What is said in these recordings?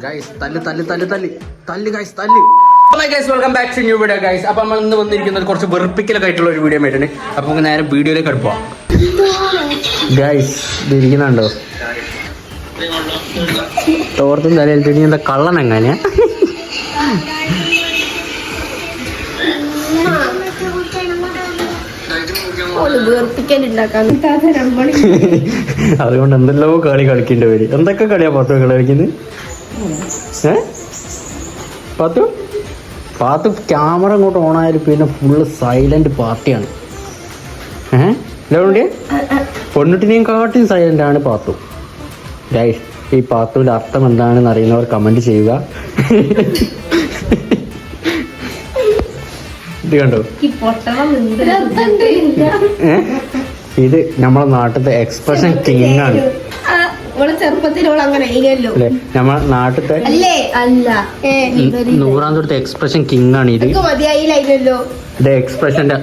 Guys തല്ല് തല്ല് തല്ല് തല്ല് തല്ല് ഗൈസ് തല്ല്. Welcome back to new video guys. അപ്പൊ നമ്മൾ ഇന്ന് വന്നിരിക്കുന്നത് കുറച്ച് വെറുപ്പിക്കലൊക്കെ ആയിട്ടുള്ള ഒരു വീഡിയോ ആയിട്ടാണ്. അപ്പൊ നമുക്ക് നേരെ വീഡിയോയിലേക്ക് അടുപ്പാം. ഗൈസ് ഇരിക്കുന്നുണ്ടോ? തോർത്തും തലയിലിട്ട് ഇനി എന്താ കള്ളൻ എങ്ങനെയാ? അതുകൊണ്ട് എന്തെല്ലോ കളി കളിക്കേണ്ടി വരും. എന്തൊക്കെ കളിയാ പത്തു കളിക്കുന്നത്? പാത്തു ക്യാമറ ഇങ്ങോട്ട് ഓണായാലും പിന്നെ ഫുള്ള് സൈലന്റ് പാർട്ടിയാണ്. ഇല്ലേ പൊന്നിട്ടിനെയും കാട്ടിയും സൈലന്റ് ആണ് പാത്തു. ഗൈസ് ഈ പാത്തുവിന്റെ അർത്ഥം എന്താണെന്ന് അറിയുന്നവർ കമന്റ് ചെയ്യുക. ഇത് കണ്ടോ? ഇത് നമ്മളെ നാട്ടിലത്തെ എക്സ്പ്രഷൻ കിങ് ആണ്. നമ്മളെ നാട്ടിലത്തെ നൂറാമത്തെ എക്സ്പ്രഷൻ കിങ് ആണ്. ഇത് ഇത് എക്സ്പ്രഷന്റെ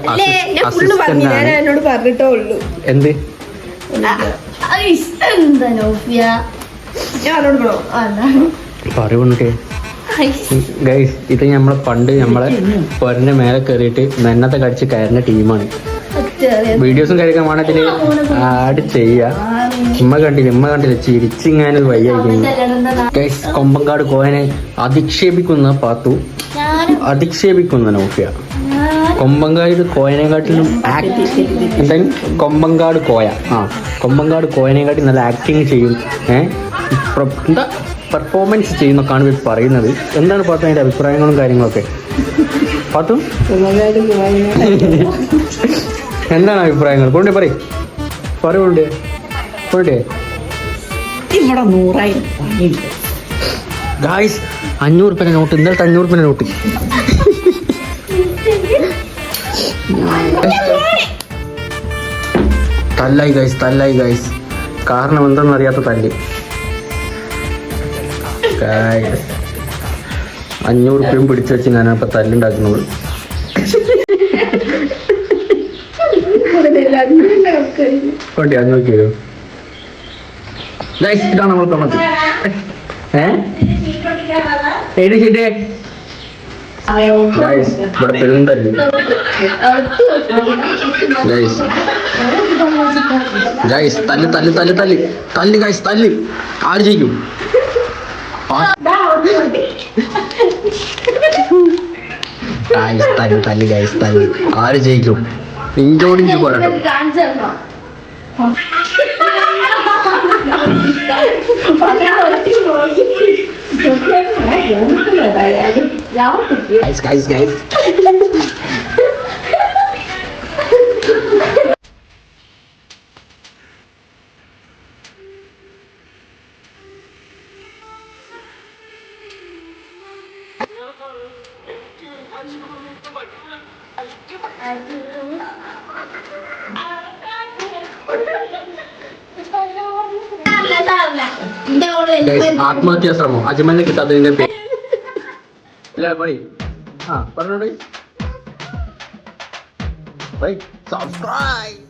അസിസ്റ്റന്റ് ആണ്. എന്ത് പറയുന്നുണ്ടേ ഗൈസ്? ഇത് നമ്മളെ പണ്ട് നമ്മളെ പൊരന്റെ മേലെ കയറിയിട്ട് മെന്നത്തെ കടിച്ച് കയറുന്ന ടീമാണ്. വീഡിയോസും കാര്യമൊക്കെ വേണത്തിൽ ആഡ് ചെയ്യുക. ഉമ്മ കണ്ടില്ല ചിരിച്ചിങ്ങനെ വയ്യായിരിക്കുന്നു. ഗൈസ് കൊമ്പങ്കാട് കോയനെ അധിക്ഷേപിക്കുന്ന പാത്തു, അധിക്ഷേപിക്കുന്ന നോക്കിയ കൊമ്പങ്കാട് കോയനെക്കാട്ടിലും എന്തായാലും കൊമ്പങ്കാട് കോയ കൊമ്പങ്കാട് കോയനെക്കാട്ടി നല്ല ആക്ടിങ് ചെയ്യും. എന്താ പെർഫോമൻസ് ചെയ്യുന്നൊക്കെയാണ് ഇവർ പറയുന്നത്. എന്താണ് പാത്തു അതിന്റെ അഭിപ്രായങ്ങളും കാര്യങ്ങളൊക്കെ? പാത്തു എന്താണ് അഭിപ്രായങ്ങൾ? കൊണ്ടേ പറയണ്ടേ ഇവിടെ 100,000 ഗായ്സ്. 500 രൂപ നോട്ട്, ഇന്നലത്തെ 500 രൂപ നോട്ട്. തല്ലായി ഗൈസ്. കാരണം എന്താണെന്ന് അറിയാത്ത തല്ല്. 500 രൂപയും പിടിച്ചു വെച്ച് ഞാനപ്പോ തല്ലുണ്ടാക്കുന്നത്. കൊണ്ടേ അത് നോക്കിയോ ഗൈസ്? ഇതാണ് നമ്മൾ തോന്നുന്നത്. ഇവിടെ പെരുന്തല്ല് ഗൈസ്. തല്ല് തല്ല് തല്ല് തല്ല് തല്ല് ഗൈസ് തല്ല്. ആര് ജയിക്കും? തല്ല് ഗൈസ് തല്ല്. ആര് ജയിക്കും? ഇഞ്ചോടിഞ്ച് പോരാട്ടം. Guys. ആത്മഹത്യാ ശ്രമം അജ്മലിനെ കിട്ടാത്തതിന്റെ പേര് പറഞ്ഞോണ്ട് സബ്സ്ക്രൈബ്